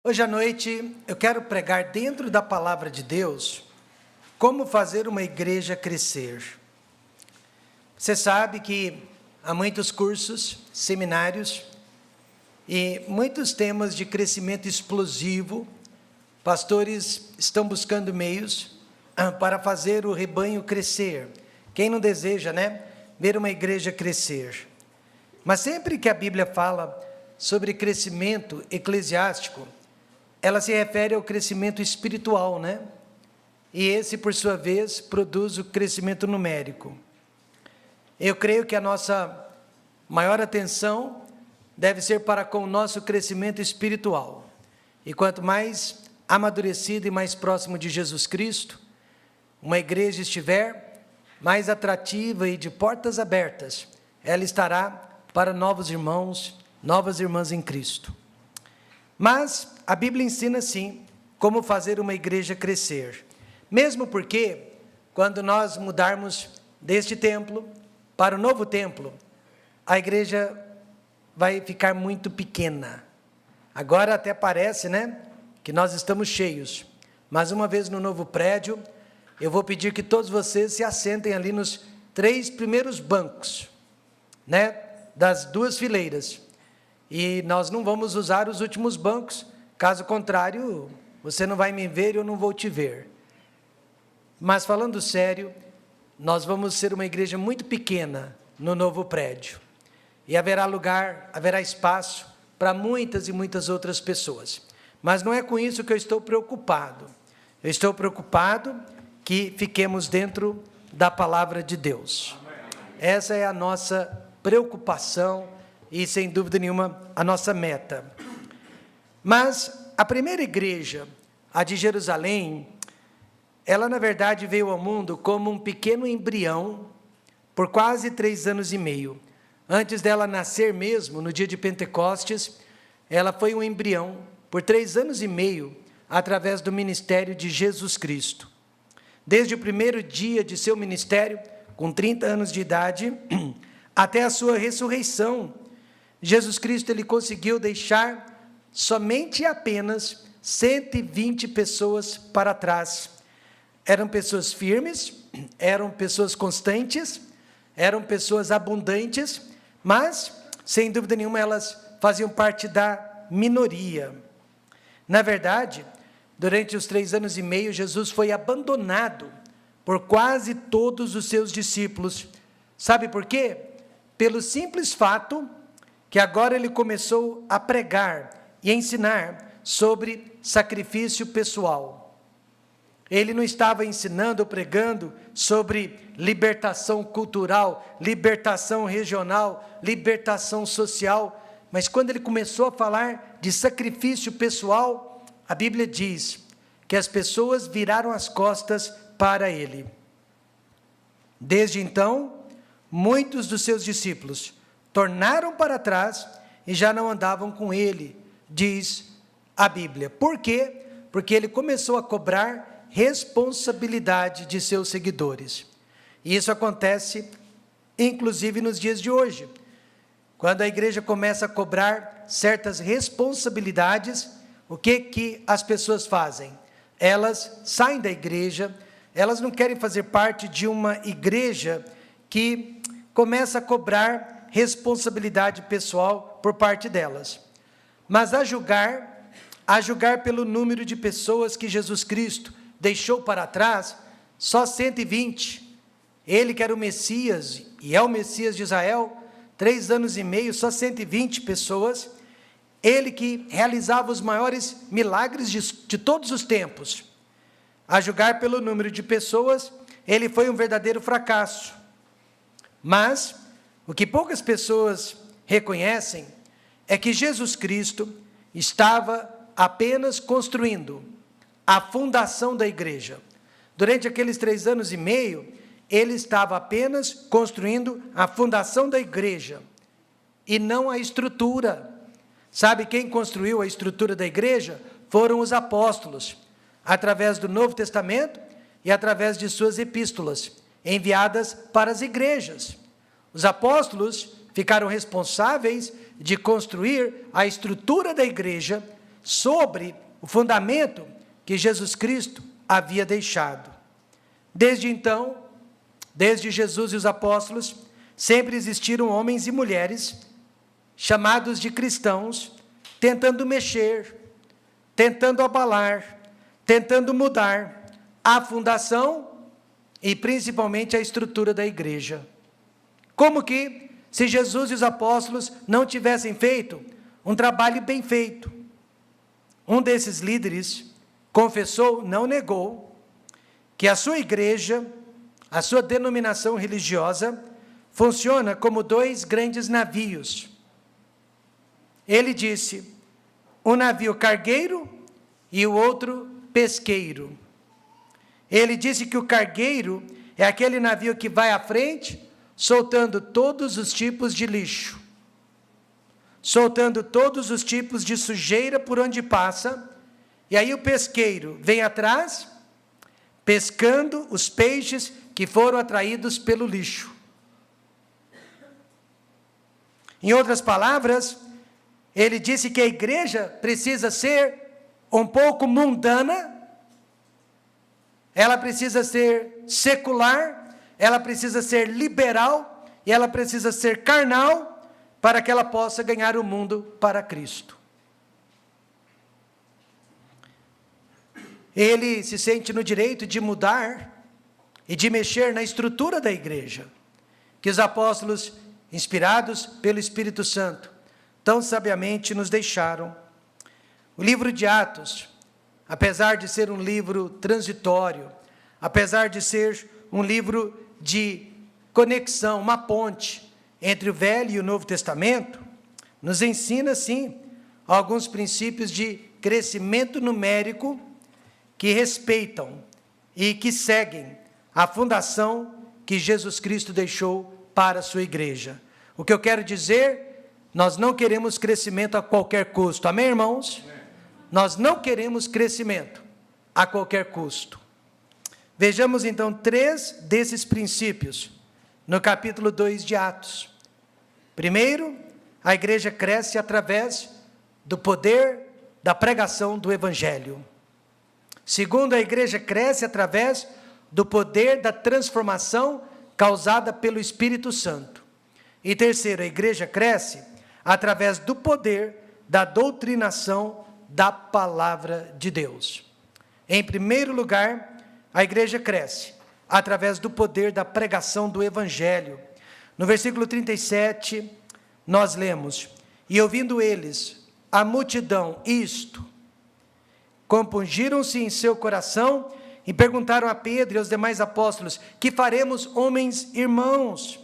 Hoje à noite eu quero pregar dentro da palavra de Deus como fazer uma igreja crescer. Você sabe que há muitos cursos, seminários e muitos temas de crescimento explosivo. Pastores estão buscando meios para fazer o rebanho crescer. Quem não deseja, ver uma igreja crescer? Mas sempre que a Bíblia fala sobre crescimento eclesiástico, ela se refere ao crescimento espiritual, E esse, por sua vez, produz o crescimento numérico. Eu creio que a nossa maior atenção deve ser para com o nosso crescimento espiritual. E quanto mais amadurecido e mais próximo de Jesus Cristo, uma igreja estiver mais atrativa e de portas abertas, ela estará para novos irmãos, novas irmãs em Cristo. Mas a Bíblia ensina, sim, como fazer uma igreja crescer. Mesmo porque, quando nós mudarmos deste templo para o novo templo, a igreja vai ficar muito pequena. Agora até parece, que nós estamos cheios. Mas uma vez no novo prédio, eu vou pedir que todos vocês se assentem ali nos 3 primeiros bancos, das 2 fileiras. E nós não vamos usar os últimos bancos, caso contrário, você não vai me ver e eu não vou te ver. Mas falando sério, nós vamos ser uma igreja muito pequena no novo prédio. E haverá lugar, haverá espaço para muitas e muitas outras pessoas. Mas não é com isso que eu estou preocupado. Eu estou preocupado que fiquemos dentro da palavra de Deus. Essa é a nossa preocupação e, sem dúvida nenhuma, a nossa meta. Mas a primeira igreja, a de Jerusalém, ela, na verdade, veio ao mundo como um pequeno embrião por quase 3 anos e meio. Antes dela nascer mesmo, no dia de Pentecostes, ela foi um embrião por 3 anos e meio, através do ministério de Jesus Cristo. Desde o primeiro dia de seu ministério, com 30 anos de idade, até a sua ressurreição, Jesus Cristo ele conseguiu deixar somente e apenas 120 pessoas para trás. Eram pessoas firmes, eram pessoas constantes, eram pessoas abundantes, mas, sem dúvida nenhuma, elas faziam parte da minoria. Na verdade, durante os 3 anos e meio, Jesus foi abandonado por quase todos os seus discípulos. Sabe por quê? Pelo simples fato que agora ele começou a pregar e ensinar sobre sacrifício pessoal. Ele não estava ensinando ou pregando sobre libertação cultural, libertação regional, libertação social, mas quando ele começou a falar de sacrifício pessoal, a Bíblia diz que as pessoas viraram as costas para ele. Desde então, muitos dos seus discípulos tornaram para trás e já não andavam com ele, diz a Bíblia. Por quê? Porque ele começou a cobrar responsabilidade de seus seguidores. E isso acontece, inclusive, nos dias de hoje. Quando a igreja começa a cobrar certas responsabilidades, o que as pessoas fazem? Elas saem da igreja, elas não querem fazer parte de uma igreja que começa a cobrar responsabilidade pessoal por parte delas. Mas a julgar pelo número de pessoas que Jesus Cristo deixou para trás, só 120. Ele que era o Messias, e é o Messias de Israel, 3 anos e meio, só 120 pessoas. Ele que realizava os maiores milagres de todos os tempos. A julgar pelo número de pessoas, ele foi um verdadeiro fracasso. Mas o que poucas pessoas reconhecem é que Jesus Cristo estava apenas construindo a fundação da igreja. Durante aqueles 3 anos e meio, ele estava apenas construindo a fundação da igreja e não a estrutura. Sabe quem construiu a estrutura da igreja? Foram os apóstolos, através do Novo Testamento e através de suas epístolas, enviadas para as igrejas. Os apóstolos ficaram responsáveis de construir a estrutura da igreja sobre o fundamento que Jesus Cristo havia deixado. Desde então, desde Jesus e os apóstolos, sempre existiram homens e mulheres chamados de cristãos, tentando mexer, tentando abalar, tentando mudar a fundação e principalmente a estrutura da igreja. Como que, se Jesus e os apóstolos não tivessem feito um trabalho bem feito? Um desses líderes confessou, não negou, que a sua igreja, a sua denominação religiosa, funciona como dois grandes navios. Ele disse, um navio cargueiro e o outro pesqueiro. Ele disse que o cargueiro é aquele navio que vai à frente, soltando todos os tipos de lixo, soltando todos os tipos de sujeira por onde passa, e aí o pesqueiro vem atrás, pescando os peixes que foram atraídos pelo lixo. Em outras palavras, ele disse que a igreja precisa ser um pouco mundana, ela precisa ser secular, ela precisa ser liberal, e ela precisa ser carnal, para que ela possa ganhar o mundo para Cristo. Ele se sente no direito de mudar e de mexer na estrutura da igreja, que os apóstolos, inspirados pelo Espírito Santo, tão sabiamente nos deixaram. O livro de Atos, apesar de ser um livro transitório, apesar de ser um livro de conexão, uma ponte entre o Velho e o Novo Testamento, nos ensina, sim, alguns princípios de crescimento numérico que respeitam e que seguem a fundação que Jesus Cristo deixou para a sua igreja. O que eu quero dizer, nós não queremos crescimento a qualquer custo. Amém, irmãos? Amém. Nós não queremos crescimento a qualquer custo. Vejamos então 3 desses princípios no capítulo 2 de Atos. Primeiro, a igreja cresce através do poder da pregação do Evangelho. Segundo, a igreja cresce através do poder da transformação causada pelo Espírito Santo. E terceiro, a igreja cresce através do poder da doutrinação da palavra de Deus. Em primeiro lugar, a igreja cresce através do poder da pregação do Evangelho. No versículo 37, nós lemos, e ouvindo eles, a multidão, isto, compungiram-se em seu coração e perguntaram a Pedro e aos demais apóstolos, que faremos, homens irmãos?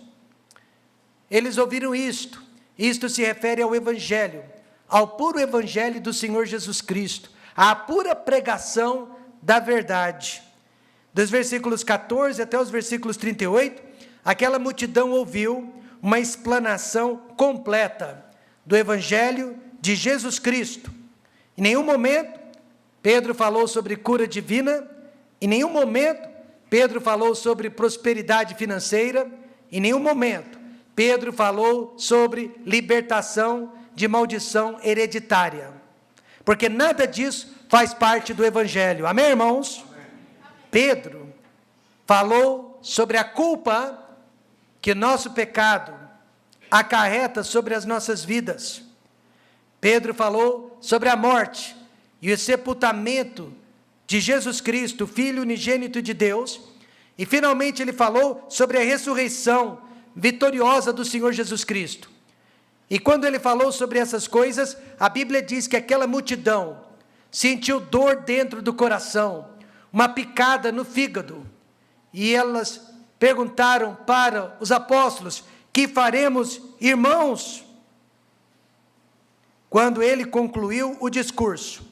Eles ouviram isto se refere ao Evangelho, ao puro Evangelho do Senhor Jesus Cristo, à pura pregação da verdade. Dos versículos 14 até os versículos 38, aquela multidão ouviu uma explanação completa do Evangelho de Jesus Cristo. Em nenhum momento, Pedro falou sobre cura divina, em nenhum momento, Pedro falou sobre prosperidade financeira, em nenhum momento, Pedro falou sobre libertação de maldição hereditária, porque nada disso faz parte do Evangelho. Amém, irmãos? Amém. Pedro falou sobre a culpa que nosso pecado acarreta sobre as nossas vidas. Pedro falou sobre a morte e o sepultamento de Jesus Cristo, Filho unigênito de Deus, e finalmente ele falou sobre a ressurreição vitoriosa do Senhor Jesus Cristo. E quando ele falou sobre essas coisas, a Bíblia diz que aquela multidão sentiu dor dentro do coração, uma picada no fígado, e elas perguntaram para os apóstolos, que faremos, irmãos? Quando ele concluiu o discurso,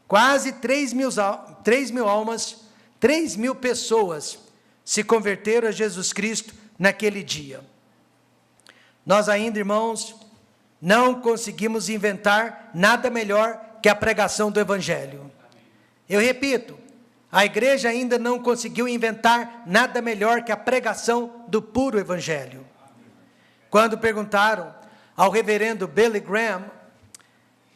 quase 3 mil almas, 3 mil pessoas se converteram a Jesus Cristo naquele dia. Nós ainda, irmãos, não conseguimos inventar nada melhor que a pregação do Evangelho. Eu repito, a igreja ainda não conseguiu inventar nada melhor que a pregação do puro Evangelho. Quando perguntaram ao reverendo Billy Graham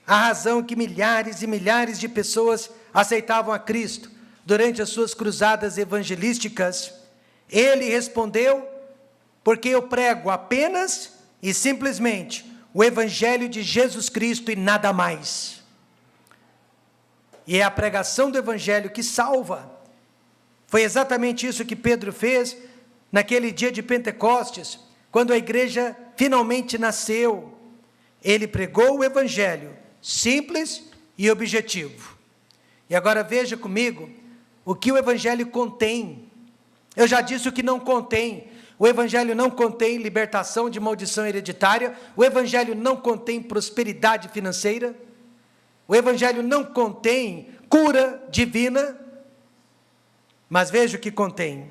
a razão que milhares e milhares de pessoas aceitavam a Cristo durante as suas cruzadas evangelísticas, ele respondeu: porque eu prego apenas e simplesmente o Evangelho de Jesus Cristo e nada mais. E é a pregação do Evangelho que salva. Foi exatamente isso que Pedro fez naquele dia de Pentecostes, quando a igreja finalmente nasceu. Ele pregou o Evangelho, simples e objetivo. E agora veja comigo o que o Evangelho contém. Eu já disse o que não contém. O Evangelho não contém libertação de maldição hereditária. O Evangelho não contém prosperidade financeira. O Evangelho não contém cura divina. Mas veja o que contém: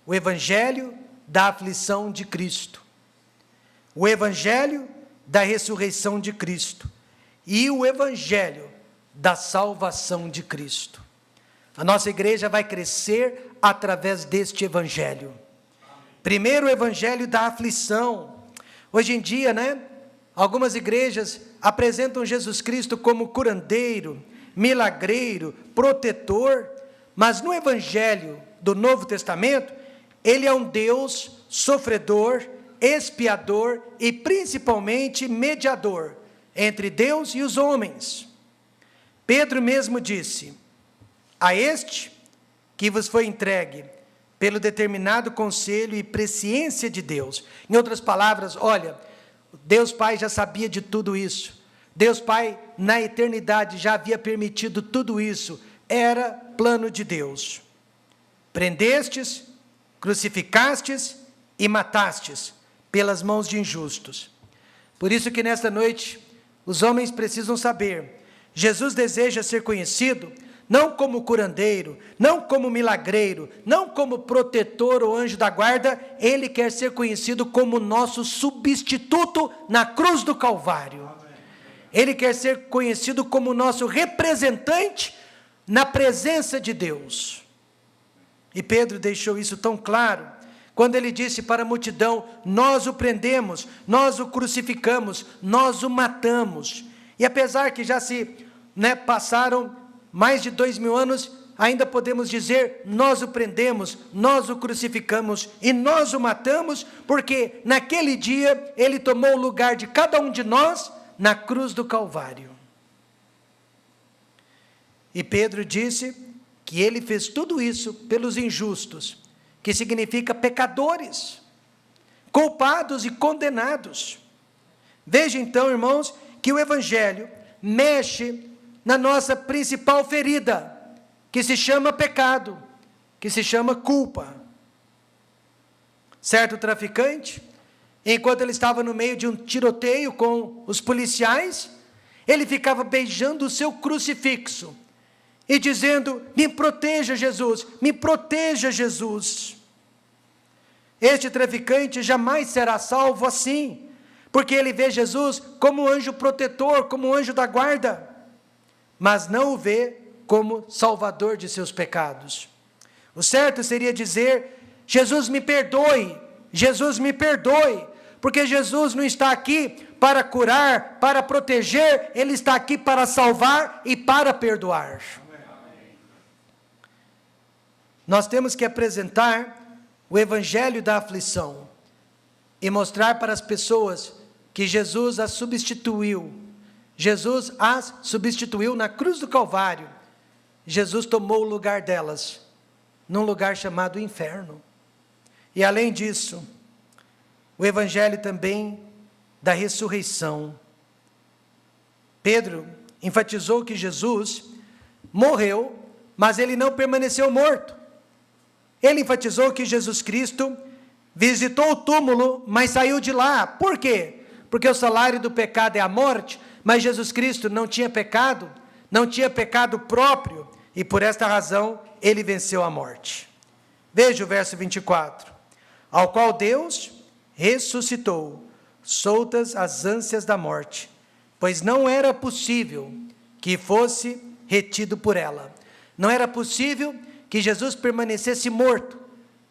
o Evangelho da aflição de Cristo, o Evangelho da ressurreição de Cristo e o Evangelho da salvação de Cristo. A nossa igreja vai crescer através deste Evangelho. Primeiro, o Evangelho da aflição. Hoje em dia, algumas igrejas apresentam Jesus Cristo como curandeiro, milagreiro, protetor, mas no Evangelho do Novo Testamento, ele é um Deus sofredor, expiador e principalmente mediador entre Deus e os homens. Pedro mesmo disse: a este que vos foi entregue pelo determinado conselho e presciência de Deus. Em outras palavras, olha, Deus Pai já sabia de tudo isso. Deus Pai, na eternidade, já havia permitido tudo isso. Era plano de Deus. Prendestes, crucificastes e matastes pelas mãos de injustos. Por isso que nesta noite, os homens precisam saber, Jesus deseja ser conhecido não como curandeiro, não como milagreiro, não como protetor ou anjo da guarda. Ele quer ser conhecido como nosso substituto na cruz do Calvário. Ele quer ser conhecido como nosso representante na presença de Deus. E Pedro deixou isso tão claro, quando ele disse para a multidão: nós o prendemos, nós o crucificamos, nós o matamos. E apesar que já se passaram mais de 2000 anos, ainda podemos dizer: nós o prendemos, nós o crucificamos e nós o matamos, porque naquele dia ele tomou o lugar de cada um de nós na cruz do Calvário. E Pedro disse que ele fez tudo isso pelos injustos, que significa pecadores, culpados e condenados. Veja então, irmãos, que o Evangelho mexe na nossa principal ferida, que se chama pecado, que se chama culpa. Certo traficante, enquanto ele estava no meio de um tiroteio com os policiais, ele ficava beijando o seu crucifixo e dizendo: me proteja, Jesus, me proteja, Jesus. Este traficante jamais será salvo assim, porque ele vê Jesus como anjo protetor, como anjo da guarda, mas não o vê como salvador de seus pecados. O certo seria dizer: Jesus me perdoe, Jesus me perdoe, porque Jesus não está aqui para curar, para proteger, Ele está aqui para salvar e para perdoar. Nós temos que apresentar o Evangelho da aflição e mostrar para as pessoas que Jesus as substituiu. Jesus as substituiu na cruz do Calvário. Jesus tomou o lugar delas, num lugar chamado inferno. E além disso, o Evangelho também da ressurreição. Pedro enfatizou que Jesus morreu, mas ele não permaneceu morto. Ele enfatizou que Jesus Cristo visitou o túmulo, mas saiu de lá. Por quê? Porque o salário do pecado é a morte, mas Jesus Cristo não tinha pecado próprio, e por esta razão ele venceu a morte. Veja o verso 24. Ao qual Deus ressuscitou, soltas as ânsias da morte, pois não era possível que fosse retido por ela. Não era possível que Jesus permanecesse morto,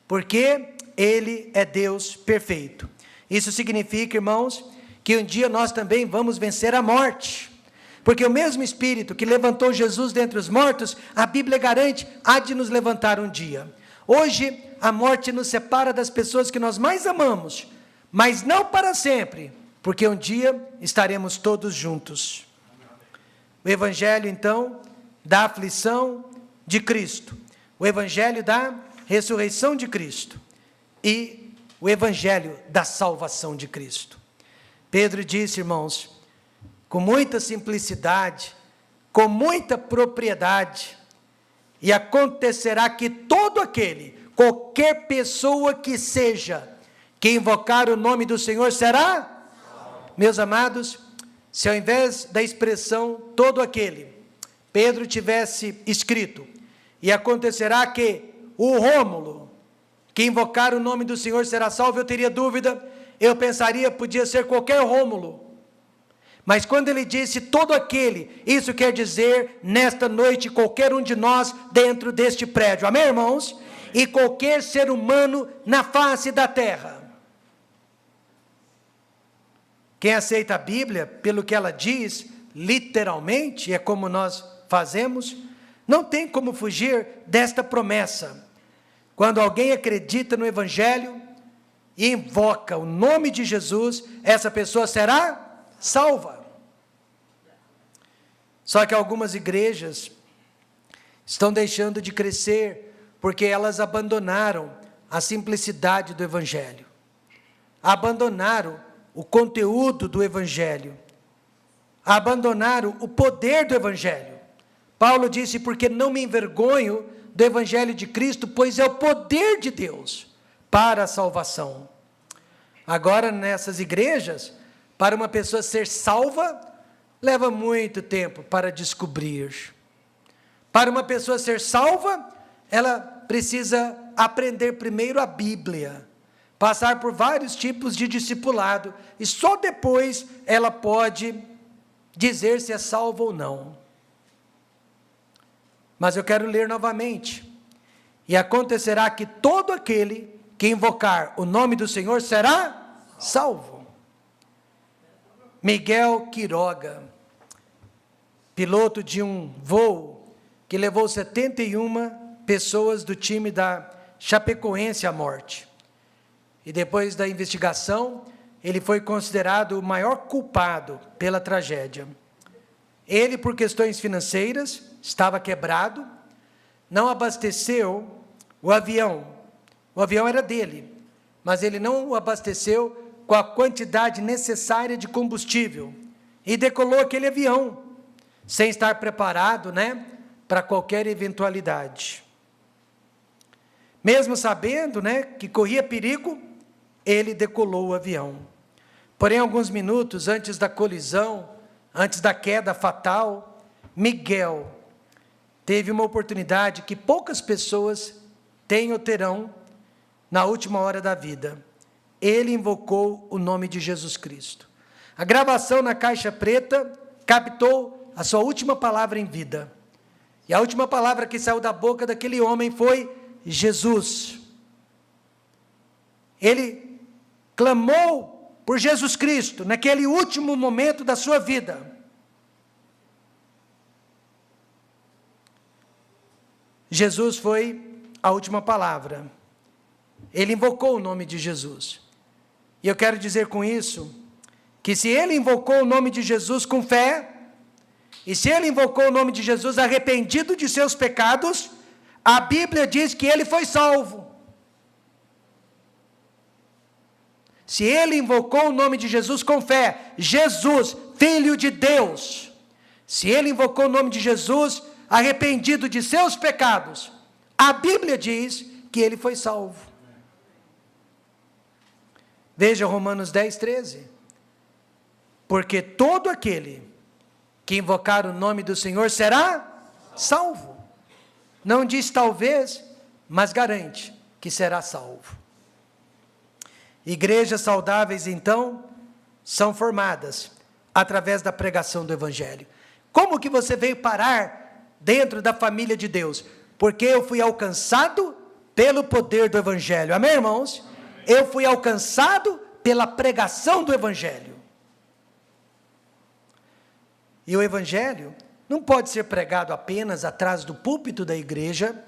porque Ele é Deus perfeito. Isso significa, irmãos, que um dia nós também vamos vencer a morte. Porque o mesmo Espírito que levantou Jesus dentre os mortos, a Bíblia garante, há de nos levantar um dia. Hoje, a morte nos separa das pessoas que nós mais amamos, mas não para sempre, porque um dia estaremos todos juntos. O Evangelho, então, da aflição de Cristo, o Evangelho da ressurreição de Cristo e o Evangelho da salvação de Cristo. Pedro disse, irmãos, com muita simplicidade, com muita propriedade, e acontecerá que todo aquele, qualquer pessoa que seja, que invocar o nome do Senhor será? Meus amados, se ao invés da expressão todo aquele, Pedro tivesse escrito, e acontecerá que o Rômulo, que invocar o nome do Senhor será salvo, eu teria dúvida, eu pensaria, podia ser qualquer Rômulo. Mas quando ele disse todo aquele, isso quer dizer, nesta noite, qualquer um de nós dentro deste prédio. Amém, irmãos? E qualquer ser humano na face da terra. Quem aceita a Bíblia, pelo que ela diz, literalmente, é como nós fazemos, não tem como fugir desta promessa. Quando alguém acredita no Evangelho e invoca o nome de Jesus, essa pessoa será salva. Só que algumas igrejas estão deixando de crescer, porque elas abandonaram a simplicidade do Evangelho, abandonaram o conteúdo do Evangelho, abandonaram o poder do Evangelho. Paulo disse, porque não me envergonho do Evangelho de Cristo, pois é o poder de Deus para a salvação. Agora, nessas igrejas, para uma pessoa ser salva, leva muito tempo para descobrir. Para uma pessoa ser salva, ela precisa aprender primeiro a Bíblia, passar por vários tipos de discipulado, e só depois ela pode dizer se é salva ou não. Mas eu quero ler novamente. E acontecerá que todo aquele que invocar o nome do Senhor será salvo. Miguel Quiroga, piloto de um voo que levou 71 pessoas do time da Chapecoense à morte. E depois da investigação, ele foi considerado o maior culpado pela tragédia. Ele, por questões financeiras, estava quebrado, não abasteceu o avião. O avião era dele, mas ele não o abasteceu com a quantidade necessária de combustível. E decolou aquele avião, sem estar preparado, para qualquer eventualidade. Mesmo sabendo, que corria perigo, ele decolou o avião. Porém, alguns minutos antes da colisão, antes da queda fatal, Miguel teve uma oportunidade que poucas pessoas têm ou terão na última hora da vida. Ele invocou o nome de Jesus Cristo. A gravação na caixa preta captou a sua última palavra em vida. E a última palavra que saiu da boca daquele homem foi Jesus. Ele clamou por Jesus Cristo naquele último momento da sua vida. Jesus foi a última palavra. Ele invocou o nome de Jesus. E eu quero dizer com isso, que se ele invocou o nome de Jesus com fé, e se ele invocou o nome de Jesus arrependido de seus pecados, a Bíblia diz que ele foi salvo. Se ele invocou o nome de Jesus com fé, Jesus, Filho de Deus, se ele invocou o nome de Jesus arrependido de seus pecados, a Bíblia diz que ele foi salvo. Veja Romanos 10, 13. Porque todo aquele que invocar o nome do Senhor será salvo. Não diz talvez, mas garante que será salvo. Igrejas saudáveis, então, são formadas através da pregação do Evangelho. Como que você veio parar dentro da família de Deus? Porque eu fui alcançado pelo poder do Evangelho. Amém, irmãos? Eu fui alcançado pela pregação do Evangelho. E o Evangelho não pode ser pregado apenas atrás do púlpito da igreja,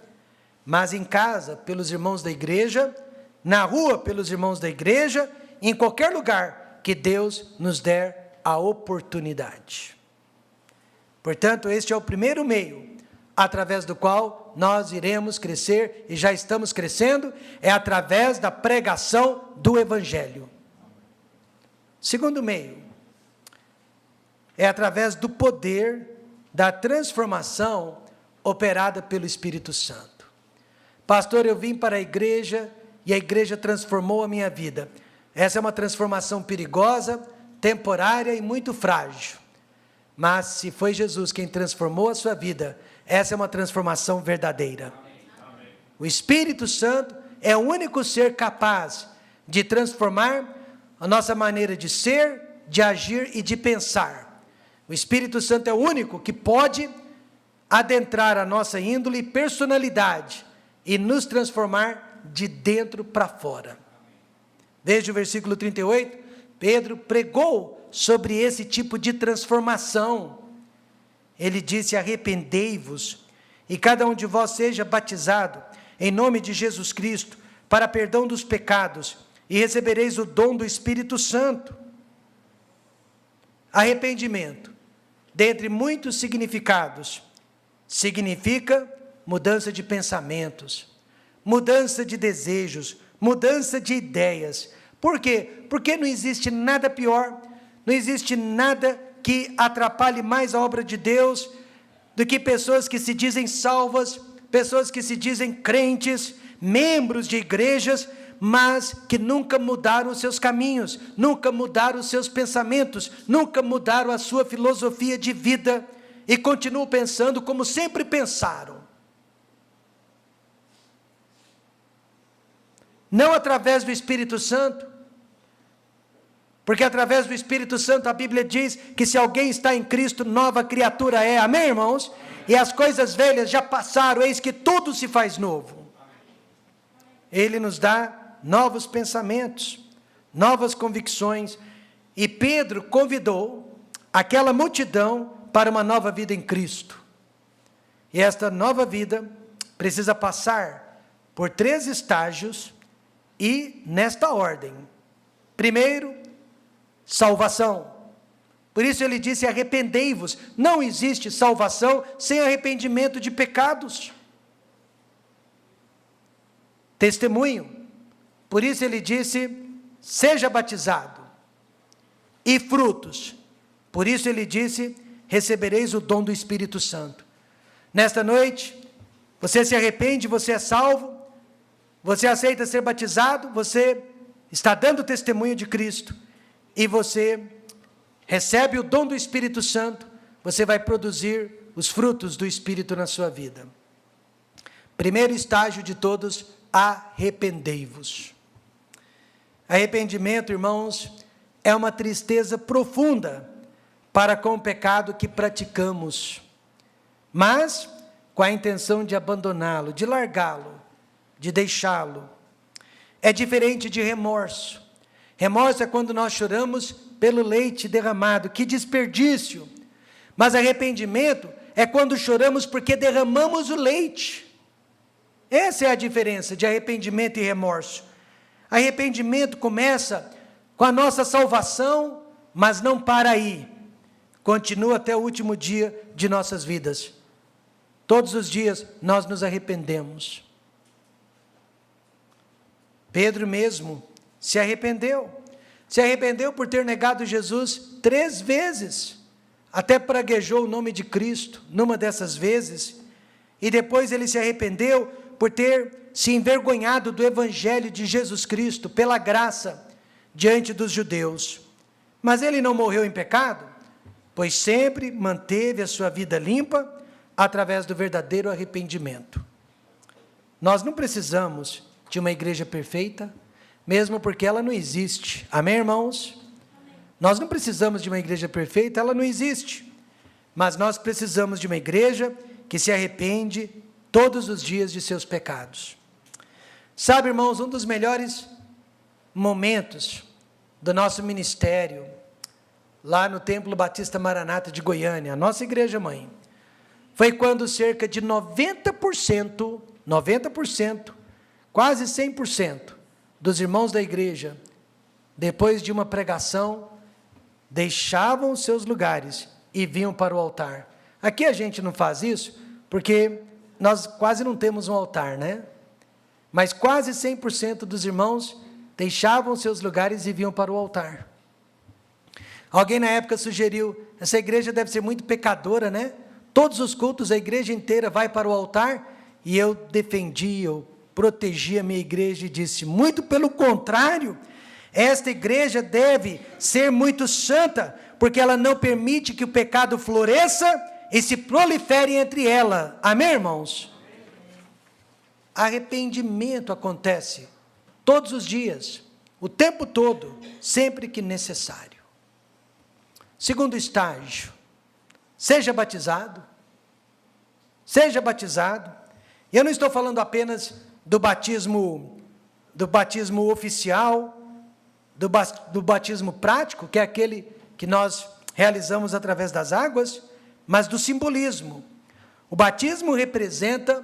mas em casa, pelos irmãos da igreja, na rua, pelos irmãos da igreja, em qualquer lugar que Deus nos der a oportunidade. Portanto, este é o primeiro meio, através do qual nós iremos crescer, e já estamos crescendo, é através da pregação do Evangelho. Segundo meio, é através do poder da transformação operada pelo Espírito Santo. Pastor, eu vim para a igreja e a igreja transformou a minha vida. Essa é uma transformação perigosa, temporária e muito frágil. Mas se foi Jesus quem transformou a sua vida, essa é uma transformação verdadeira. O Espírito Santo é o único ser capaz de transformar a nossa maneira de ser, de agir e de pensar. O Espírito Santo é o único que pode adentrar a nossa índole e personalidade e nos transformar de dentro para fora. Veja o versículo 38, Pedro pregou sobre esse tipo de transformação. Ele disse: arrependei-vos, e cada um de vós seja batizado em nome de Jesus Cristo, para perdão dos pecados, e recebereis o dom do Espírito Santo. Arrependimento, dentre muitos significados, significa mudança de pensamentos, mudança de desejos, mudança de ideias. Por quê? Porque não existe nada pior, não existe nada que atrapalhe mais a obra de Deus do que pessoas que se dizem salvas, pessoas que se dizem crentes, membros de igrejas, mas que nunca mudaram os seus caminhos, nunca mudaram os seus pensamentos, nunca mudaram a sua filosofia de vida e continuam pensando como sempre pensaram. Não através do Espírito Santo, porque através do Espírito Santo a Bíblia diz que se alguém está em Cristo, nova criatura é, amém, irmãos? E as coisas velhas já passaram, eis que tudo se faz novo. Ele nos dá novos pensamentos, novas convicções, e Pedro convidou aquela multidão para uma nova vida em Cristo. E esta nova vida precisa passar por 3 estágios, e nesta ordem. Primeiro, salvação. Por isso ele disse: arrependei-vos. Não existe salvação sem arrependimento de pecados. Testemunho. Por isso ele disse: seja batizado. E frutos. Por isso ele disse: recebereis o dom do Espírito Santo. Nesta noite, você se arrepende, você é salvo, você aceita ser batizado, você está dando testemunho de Cristo, e você recebe o dom do Espírito Santo, você vai produzir os frutos do Espírito na sua vida. Primeiro estágio de todos: arrependei-vos. Arrependimento, irmãos, é uma tristeza profunda para com o pecado que praticamos, mas com a intenção de abandoná-lo, de largá-lo, de deixá-lo. É diferente de remorso. Remorso é quando nós choramos pelo leite derramado, que desperdício. Mas arrependimento é quando choramos porque derramamos o leite. Essa é a diferença de arrependimento e remorso. Arrependimento começa com a nossa salvação, mas não para aí. Continua até o último dia de nossas vidas. Todos os dias nós nos arrependemos. Pedro mesmo se arrependeu. Se arrependeu por ter negado Jesus 3 vezes. Até praguejou o nome de Cristo numa dessas vezes. E depois ele se arrependeu por ter se envergonhado do Evangelho de Jesus Cristo, pela graça, diante dos judeus. Mas ele não morreu em pecado, pois sempre manteve a sua vida limpa, através do verdadeiro arrependimento. Nós não precisamos de uma igreja perfeita, mesmo porque ela não existe. Amém, irmãos? Nós não precisamos de uma igreja perfeita, ela não existe. Mas nós precisamos de uma igreja que se arrepende todos os dias de seus pecados. Sabe, irmãos, um dos melhores momentos do nosso ministério, lá no Templo Batista Maranata de Goiânia, a nossa igreja mãe, foi quando cerca de 90%, quase 100% dos irmãos da igreja, depois de uma pregação, deixavam os seus lugares e vinham para o altar. Aqui a gente não faz isso, porque nós quase não temos um altar, né? Mas quase 100% dos irmãos deixavam seus lugares e vinham para o altar. Alguém na época sugeriu, essa igreja deve ser muito pecadora, né? Todos os cultos, a igreja inteira vai para o altar, e eu defendi, eu protegi a minha igreja e disse, muito pelo contrário, esta igreja deve ser muito santa, porque ela não permite que o pecado floresça e se prolifere entre ela. Amém, irmãos? Arrependimento acontece todos os dias, o tempo todo, sempre que necessário. Segundo estágio, seja batizado. Seja batizado. Eu não estou falando apenas do batismo oficial, do batismo prático, que é aquele que nós realizamos através das águas, mas do simbolismo. O batismo representa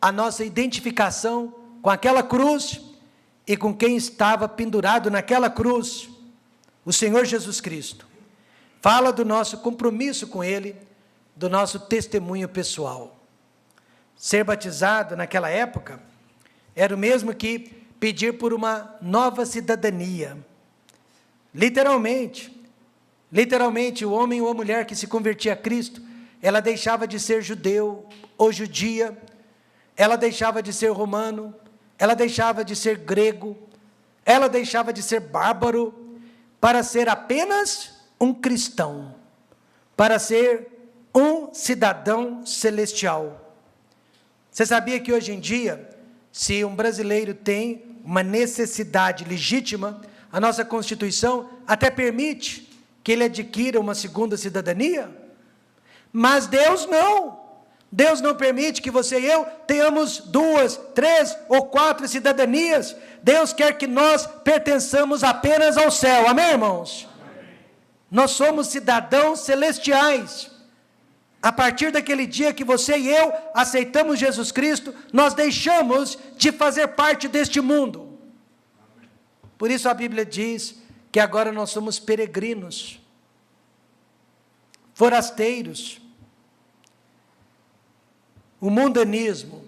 a nossa identificação com aquela cruz e com quem estava pendurado naquela cruz, o Senhor Jesus Cristo. Fala do nosso compromisso com Ele, do nosso testemunho pessoal. Ser batizado naquela época era o mesmo que pedir por uma nova cidadania. Literalmente, o homem ou a mulher que se convertia a Cristo, ela deixava de ser judeu ou judia, ela deixava de ser romano, ela deixava de ser grego, ela deixava de ser bárbaro, para ser apenas um cristão, para ser um cidadão celestial. Você sabia que hoje em dia, se um brasileiro tem uma necessidade legítima, a nossa Constituição até permite que ele adquira uma segunda cidadania? Mas Deus não. Deus não permite que você e eu tenhamos 2, 3 ou 4 cidadanias. Deus quer que nós pertençamos apenas ao céu. Amém, irmãos? Amém. Nós somos cidadãos celestiais. A partir daquele dia que você e eu aceitamos Jesus Cristo, nós deixamos de fazer parte deste mundo. Por isso a Bíblia diz que agora nós somos peregrinos, forasteiros. O mundanismo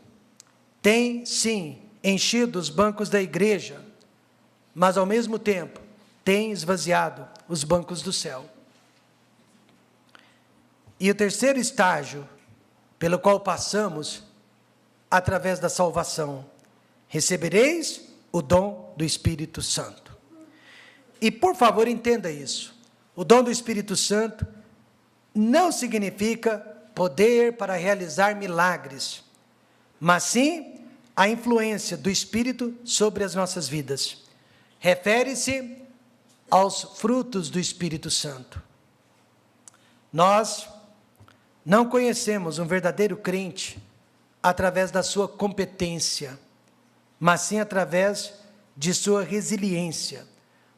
tem, sim, enchido os bancos da igreja, mas ao mesmo tempo tem esvaziado os bancos do céu. E o terceiro estágio, pelo qual passamos, através da salvação, recebereis o dom do Espírito Santo. E por favor entenda isso, o dom do Espírito Santo não significa poder para realizar milagres, mas sim a influência do Espírito sobre as nossas vidas. Refere-se aos frutos do Espírito Santo. Nós não conhecemos um verdadeiro crente através da sua competência, mas sim através de sua resiliência,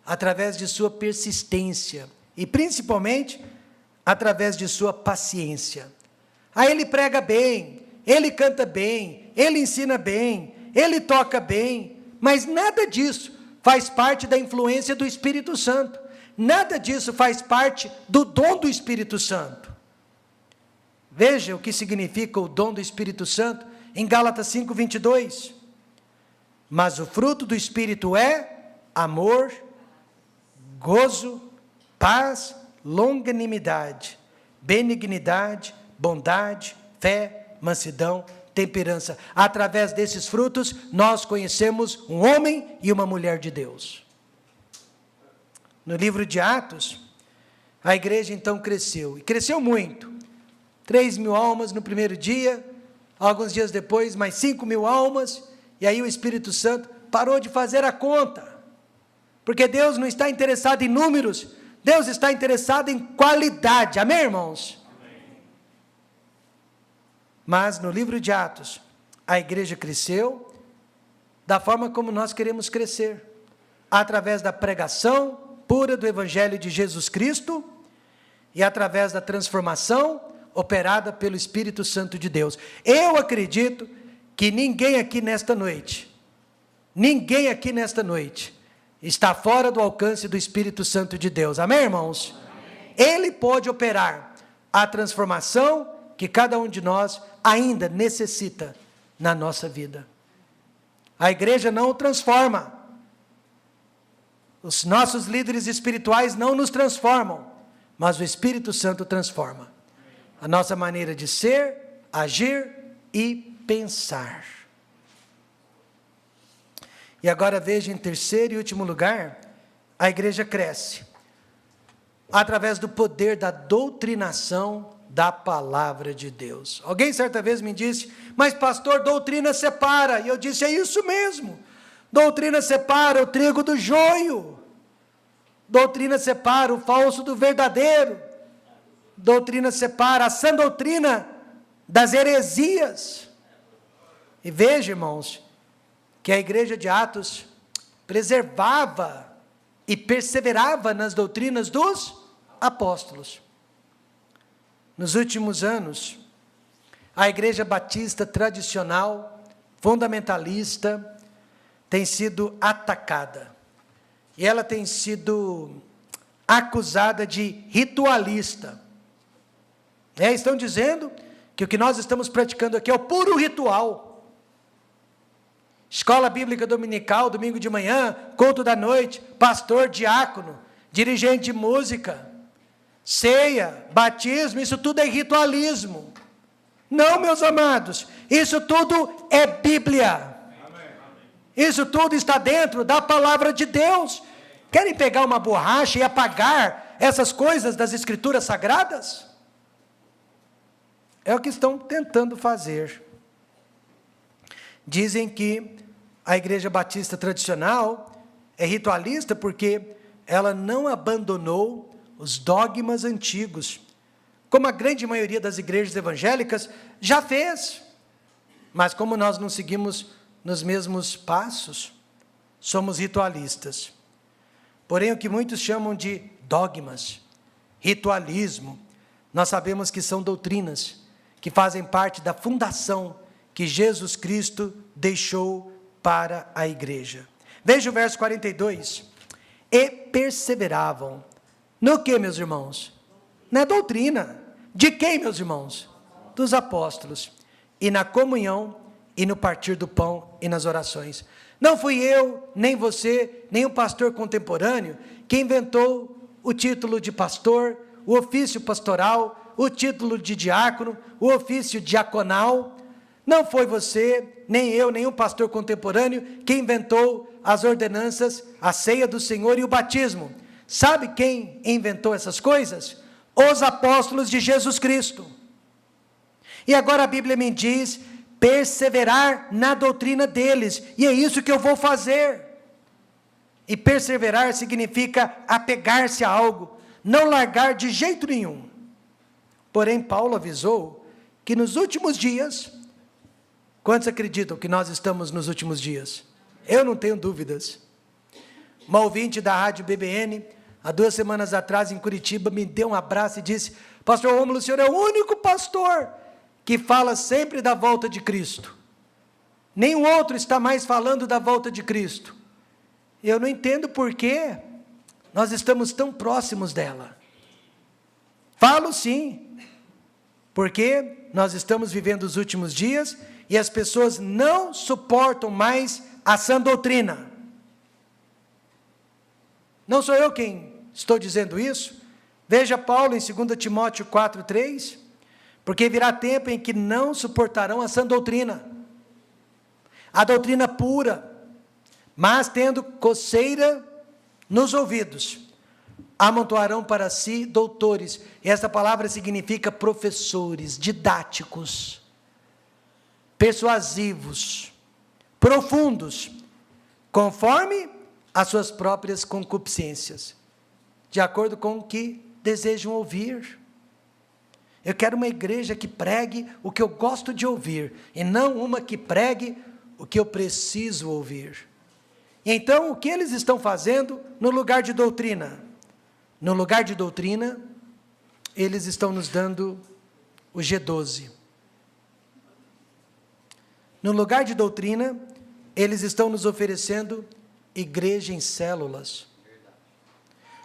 através de sua persistência e principalmente através de sua paciência. Aí ele prega bem, ele canta bem, ele ensina bem, ele toca bem, mas nada disso faz parte da influência do Espírito Santo. Nada disso faz parte do dom do Espírito Santo. Veja o que significa o dom do Espírito Santo em Gálatas 5:22. Mas o fruto do Espírito é amor, gozo, paz, longanimidade, benignidade, bondade, fé, mansidão, temperança. Através desses frutos, nós conhecemos um homem e uma mulher de Deus. No livro de Atos, a igreja então cresceu, e cresceu muito. 3.000 almas no primeiro dia, alguns dias depois, mais 5.000 almas, e aí o Espírito Santo parou de fazer a conta, porque Deus não está interessado em números, Deus está interessado em qualidade, amém, irmãos? Amém. Mas no livro de Atos, a igreja cresceu da forma como nós queremos crescer, através da pregação pura do Evangelho de Jesus Cristo, e através da transformação operada pelo Espírito Santo de Deus. Eu acredito que ninguém aqui nesta noite está fora do alcance do Espírito Santo de Deus. Amém, irmãos? Amém. Ele pode operar a transformação que cada um de nós ainda necessita na nossa vida. A igreja não o transforma. Os nossos líderes espirituais não nos transformam, mas o Espírito Santo transforma a nossa maneira de ser, agir e pensar. E agora veja, em terceiro e último lugar, a igreja cresce através do poder da doutrinação da palavra de Deus. Alguém certa vez me disse: mas pastor, doutrina separa. E eu disse: é isso mesmo. Doutrina separa o trigo do joio. Doutrina separa o falso do verdadeiro. Doutrina separa a sã doutrina das heresias. E veja, irmãos, que a igreja de Atos preservava e perseverava nas doutrinas dos apóstolos. Nos últimos anos, a igreja batista tradicional, fundamentalista, tem sido atacada. E ela tem sido acusada de ritualista. Estão dizendo que o que nós estamos praticando aqui é o puro ritual. Escola bíblica dominical, domingo de manhã, culto da noite, pastor, diácono, dirigente de música, ceia, batismo, isso tudo é ritualismo. Não, meus amados, isso tudo é Bíblia. Isso tudo está dentro da palavra de Deus. Querem pegar uma borracha e apagar essas coisas das escrituras sagradas? É o que estão tentando fazer. Dizem que a igreja batista tradicional é ritualista porque ela não abandonou os dogmas antigos, como a grande maioria das igrejas evangélicas já fez. Mas como nós não seguimos nos mesmos passos, somos ritualistas. Porém, o que muitos chamam de dogmas, ritualismo, nós sabemos que são doutrinas que fazem parte da fundação que Jesus Cristo deixou para a igreja. Veja o verso 42. E perseveravam. No que, meus irmãos? Na doutrina. De quem, meus irmãos? Dos apóstolos. E na comunhão, e no partir do pão, e nas orações. Não fui eu, nem você, nem um pastor contemporâneo, que inventou o título de pastor, o ofício pastoral, o título de diácono, o ofício diaconal. Não foi você, nem eu, nem um pastor contemporâneo, que inventou as ordenanças, a ceia do Senhor e o batismo. Sabe quem inventou essas coisas? Os apóstolos de Jesus Cristo. E agora a Bíblia me diz: perseverar na doutrina deles, e é isso que eu vou fazer. E perseverar significa apegar-se a algo, não largar de jeito nenhum. Porém, Paulo avisou que nos últimos dias, quantos acreditam que nós estamos nos últimos dias? Eu não tenho dúvidas. Uma ouvinte da rádio BBN, há 2 semanas atrás em Curitiba, me deu um abraço e disse: pastor Rômulo, o senhor é o único pastor que fala sempre da volta de Cristo. Nenhum outro está mais falando da volta de Cristo. Eu não entendo por que nós estamos tão próximos dela. Falo sim, porque nós estamos vivendo os últimos dias e as pessoas não suportam mais a sã doutrina. Não sou eu quem estou dizendo isso. Veja Paulo em 2 Timóteo 4:3, porque virá tempo em que não suportarão a sã doutrina, a doutrina pura, mas tendo coceira nos ouvidos, amontoarão para si doutores. E esta palavra significa professores, didáticos, persuasivos, profundos, conforme as suas próprias concupiscências, de acordo com o que desejam ouvir. Eu quero uma igreja que pregue o que eu gosto de ouvir, e não uma que pregue o que eu preciso ouvir. Então, o que eles estão fazendo no lugar de doutrina? No lugar de doutrina, eles estão nos dando o G12. No lugar de doutrina, eles estão nos oferecendo igreja em células.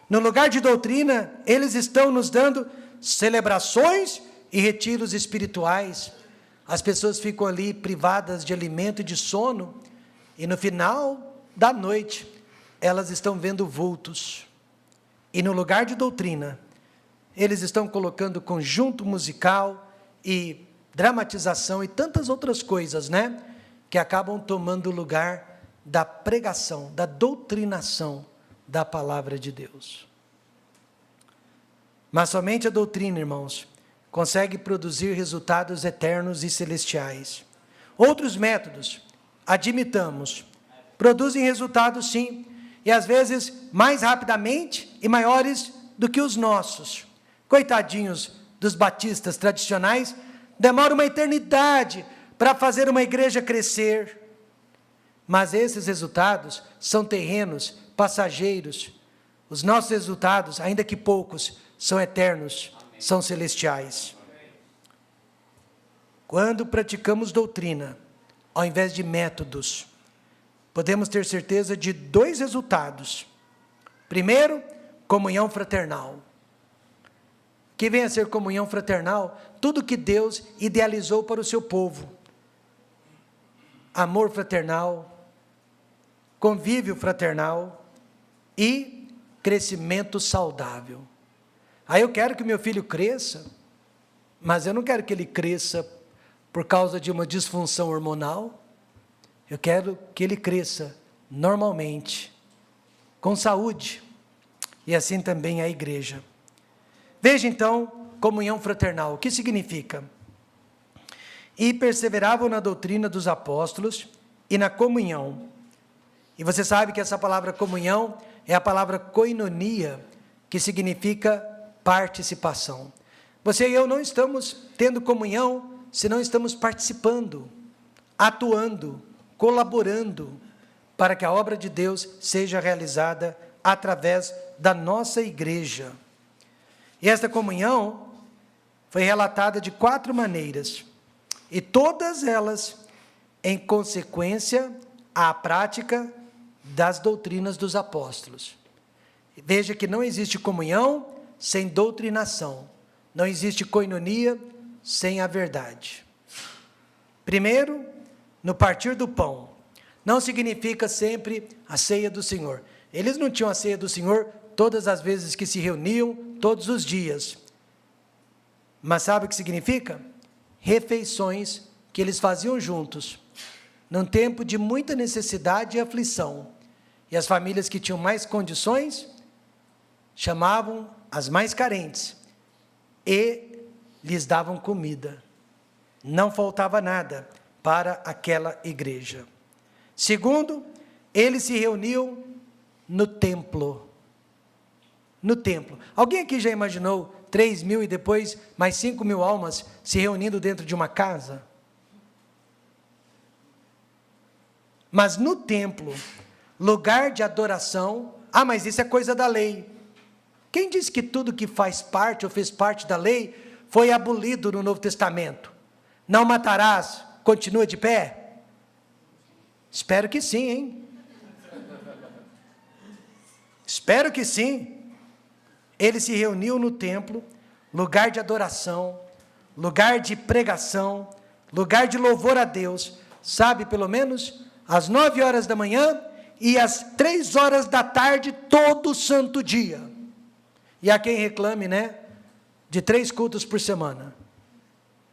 No lugar de doutrina, eles estão nos dando celebrações e retiros espirituais. As pessoas ficam ali privadas de alimento e de sono, e no final da noite, elas estão vendo vultos. E no lugar de doutrina, eles estão colocando conjunto musical e dramatização e tantas outras coisas, né? Que acabam tomando o lugar da pregação, da doutrinação da palavra de Deus. Mas somente a doutrina, irmãos, consegue produzir resultados eternos e celestiais. Outros métodos, admitamos, produzem resultados sim, e às vezes mais rapidamente e maiores do que os nossos. Coitadinhos dos batistas tradicionais, demora uma eternidade para fazer uma igreja crescer. Mas esses resultados são terrenos, passageiros. Os nossos resultados, ainda que poucos, são eternos, são celestiais. Quando praticamos doutrina, ao invés de métodos, podemos ter certeza de 2 resultados. Primeiro, comunhão fraternal. Que vem a ser comunhão fraternal? Tudo que Deus idealizou para o seu povo. Amor fraternal, convívio fraternal e crescimento saudável. Aí eu quero que meu filho cresça, mas eu não quero que ele cresça por causa de uma disfunção hormonal. Eu quero que ele cresça normalmente, com saúde, e assim também a igreja. Veja então, comunhão fraternal, o que significa? E perseveravam na doutrina dos apóstolos e na comunhão. E você sabe que essa palavra comunhão é a palavra koinonia, que significa participação. Você e eu não estamos tendo comunhão se não estamos participando, atuando, colaborando, para que a obra de Deus seja realizada através da nossa igreja. E esta comunhão foi relatada de 4 maneiras, e todas elas em consequência à prática das doutrinas dos apóstolos. Veja que não existe comunhão sem doutrinação, não existe koinonia sem a verdade. Primeiro, no partir do pão, não significa sempre a ceia do Senhor. Eles não tinham a ceia do Senhor todas as vezes que se reuniam, todos os dias. Mas sabe o que significa? Refeições que eles faziam juntos, num tempo de muita necessidade e aflição. E as famílias que tinham mais condições, chamavam as mais carentes e lhes davam comida. Não faltava nada para aquela igreja. Segundo, eles se reuniam no templo. No templo. Alguém aqui já imaginou 3.000 e depois mais 5.000 almas se reunindo dentro de uma casa? Mas no templo, lugar de adoração, mas isso é coisa da lei. Quem disse que tudo que faz parte ou fez parte da lei foi abolido no Novo Testamento? Não matarás, continua de pé? Espero que sim, hein? Espero que sim. Ele se reuniu no templo, lugar de adoração, lugar de pregação, lugar de louvor a Deus, sabe, pelo menos às 9 horas da manhã e às 3 horas da tarde, todo santo dia. E há quem reclame, né, de 3 cultos por semana.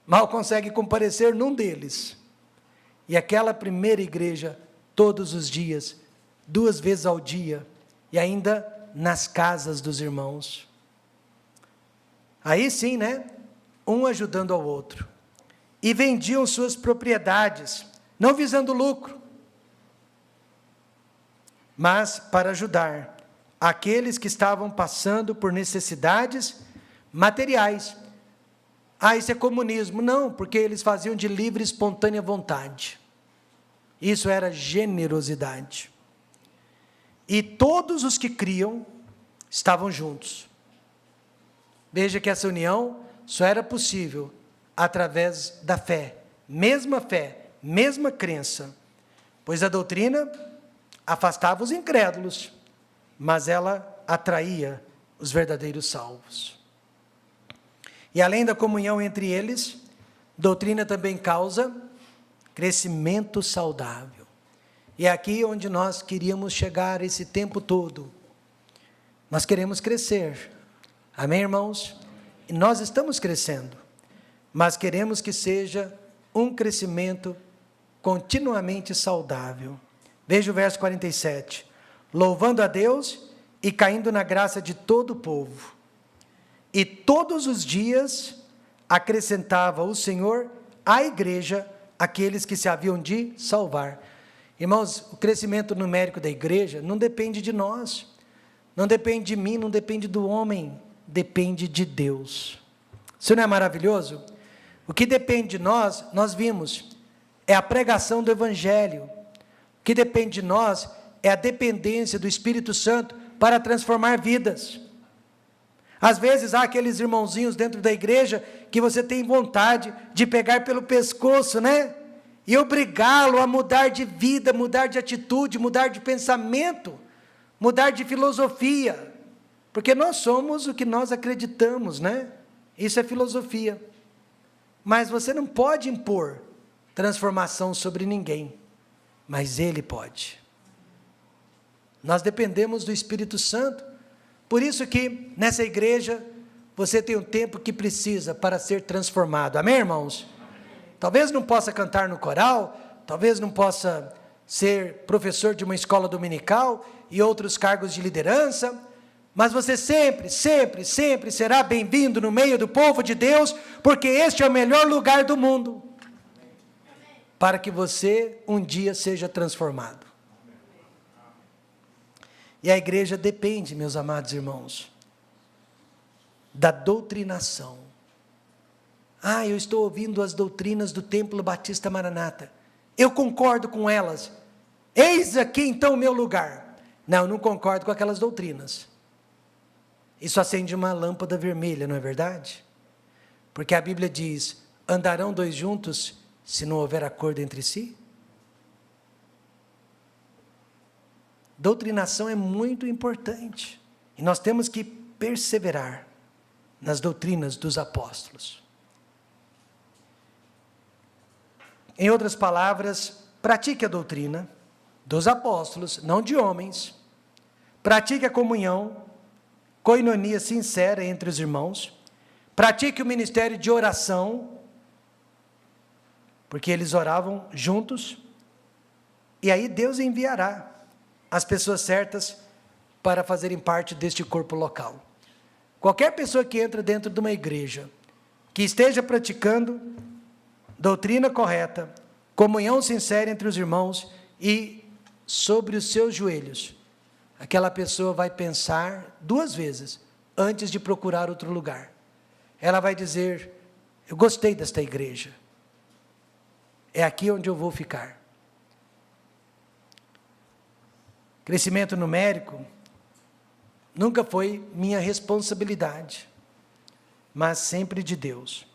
Mal consegue comparecer num deles. E aquela primeira igreja, todos os dias, 2 vezes ao dia, e ainda nas casas dos irmãos. Aí sim, né, um ajudando ao outro. E vendiam suas propriedades, não visando lucro, mas para ajudar aqueles que estavam passando por necessidades materiais. Isso é comunismo. Não, porque eles faziam de livre e espontânea vontade. Isso era generosidade. E todos os que criam estavam juntos. Veja que essa união só era possível através da fé, mesma crença, pois a doutrina afastava os incrédulos, mas ela atraía os verdadeiros salvos. E além da comunhão entre eles, doutrina também causa crescimento saudável. E é aqui onde nós queríamos chegar esse tempo todo. Nós queremos crescer. Amém, irmãos? E nós estamos crescendo, mas queremos que seja um crescimento continuamente saudável. Veja o verso 47. Louvando a Deus e caindo na graça de todo o povo. E todos os dias acrescentava o Senhor à igreja aqueles que se haviam de salvar. Irmãos, o crescimento numérico da igreja não depende de nós, não depende de mim, não depende do homem, depende de Deus. Isso não é maravilhoso? O que depende de nós, nós vimos, é a pregação do Evangelho. O que depende de nós é a dependência do Espírito Santo para transformar vidas. Às vezes há aqueles irmãozinhos dentro da igreja que você tem vontade de pegar pelo pescoço, né? E obrigá-lo a mudar de vida, mudar de atitude, mudar de pensamento, mudar de filosofia. Porque nós somos o que nós acreditamos, né? Isso é filosofia. Mas você não pode impor transformação sobre ninguém, mas Ele pode. Nós dependemos do Espírito Santo. Por isso que nessa igreja você tem um tempo que precisa para ser transformado. Amém, irmãos? Talvez não possa cantar no coral, talvez não possa ser professor de uma escola dominical e outros cargos de liderança, mas você sempre será bem-vindo no meio do povo de Deus, porque este é o melhor lugar do mundo, para que você um dia seja transformado. E a igreja depende, meus amados irmãos, da doutrinação. Eu estou ouvindo as doutrinas do Templo Batista Maranata, eu concordo com elas, eis aqui então o meu lugar. Não concordo com aquelas doutrinas. Isso acende uma lâmpada vermelha, não é verdade? Porque a Bíblia diz, andarão dois juntos se não houver acordo entre si? Doutrinação é muito importante, e nós temos que perseverar nas doutrinas dos apóstolos. Em outras palavras, pratique a doutrina dos apóstolos, não de homens, pratique a comunhão, coinonia sincera entre os irmãos, pratique o ministério de oração, porque eles oravam juntos, e aí Deus enviará as pessoas certas para fazerem parte deste corpo local. Qualquer pessoa que entra dentro de uma igreja, que esteja praticando doutrina correta, comunhão sincera entre os irmãos e sobre os seus joelhos, aquela pessoa vai pensar duas vezes antes de procurar outro lugar. Ela vai dizer, eu gostei desta igreja, é aqui onde eu vou ficar. Crescimento numérico nunca foi minha responsabilidade, mas sempre de Deus.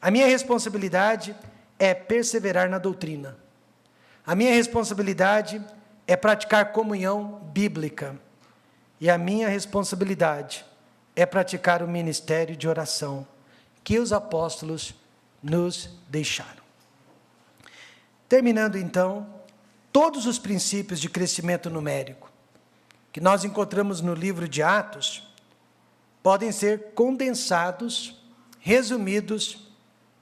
A minha responsabilidade é perseverar na doutrina. A minha responsabilidade é praticar comunhão bíblica. E a minha responsabilidade é praticar o ministério de oração que os apóstolos nos deixaram. Terminando então, todos os princípios de crescimento numérico que nós encontramos no livro de Atos podem ser condensados, resumidos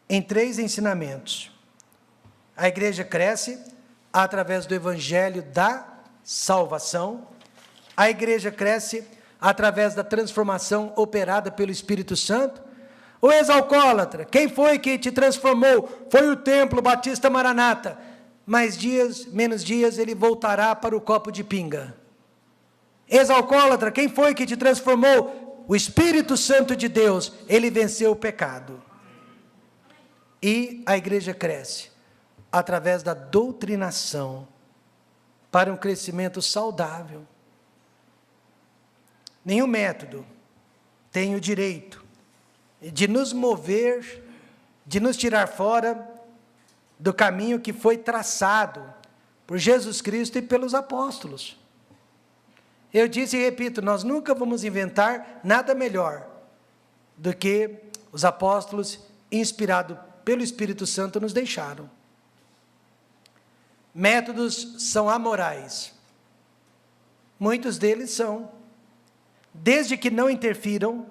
em 3 ensinamentos. A igreja cresce através do evangelho da salvação, a igreja cresce através da transformação operada pelo Espírito Santo. O ex-alcoólatra, quem foi que te transformou? Foi o Templo Batista Maranata. Menos dias, ele voltará para o copo de pinga. Ex-alcoólatra, quem foi que te transformou? O Espírito Santo de Deus, ele venceu o pecado. E a igreja cresce através da doutrinação para um crescimento saudável. Nenhum método tem o direito de nos mover, de nos tirar fora do caminho que foi traçado por Jesus Cristo e pelos apóstolos. Eu disse e repito, nós nunca vamos inventar nada melhor do que os apóstolos, inspirados pelo Espírito Santo, nos deixaram. Métodos são amorais. Muitos deles são, desde que não interfiram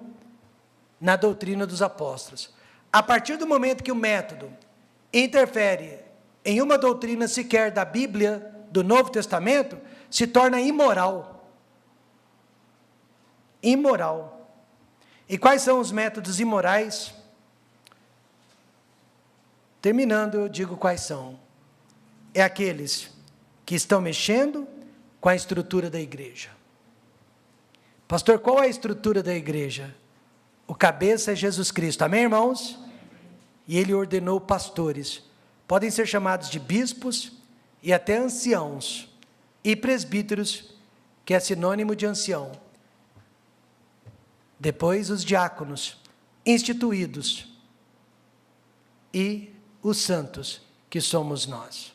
na doutrina dos apóstolos. A partir do momento que o método interfere em uma doutrina sequer da Bíblia, do Novo Testamento, se torna imoral. Imoral. E quais são os métodos imorais? Terminando, eu digo quais são. É aqueles que estão mexendo com a estrutura da igreja. Pastor, qual é a estrutura da igreja? O cabeça é Jesus Cristo, amém, irmãos? E ele ordenou pastores, podem ser chamados de bispos e até anciãos, e presbíteros, que é sinônimo de ancião. Depois os diáconos, instituídos, e os santos, que somos nós.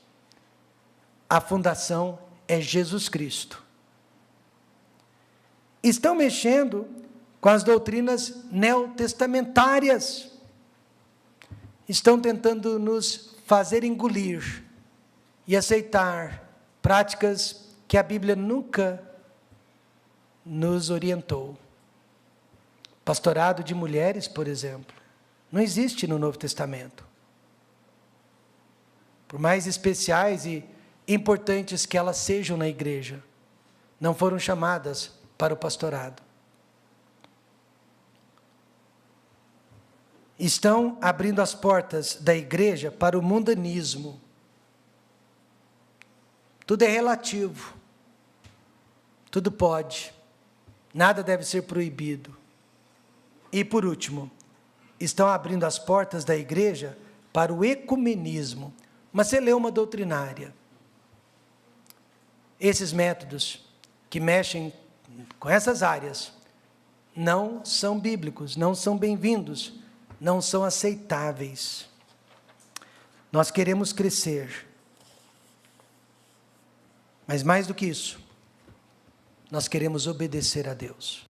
A fundação é Jesus Cristo. Estão mexendo com as doutrinas neotestamentárias. Estão tentando nos fazer engolir e aceitar práticas que a Bíblia nunca nos orientou. Pastorado de mulheres, por exemplo, não existe no Novo Testamento. Por mais especiais e importantes que elas sejam na igreja, não foram chamadas para o pastorado. Estão abrindo as portas da igreja para o mundanismo. Tudo é relativo. Tudo pode. Nada deve ser proibido. E por último, estão abrindo as portas da igreja para o ecumenismo, uma celeuma doutrinária. Esses métodos que mexem com essas áreas não são bíblicos, não são bem-vindos, não são aceitáveis. Nós queremos crescer, mas mais do que isso, nós queremos obedecer a Deus.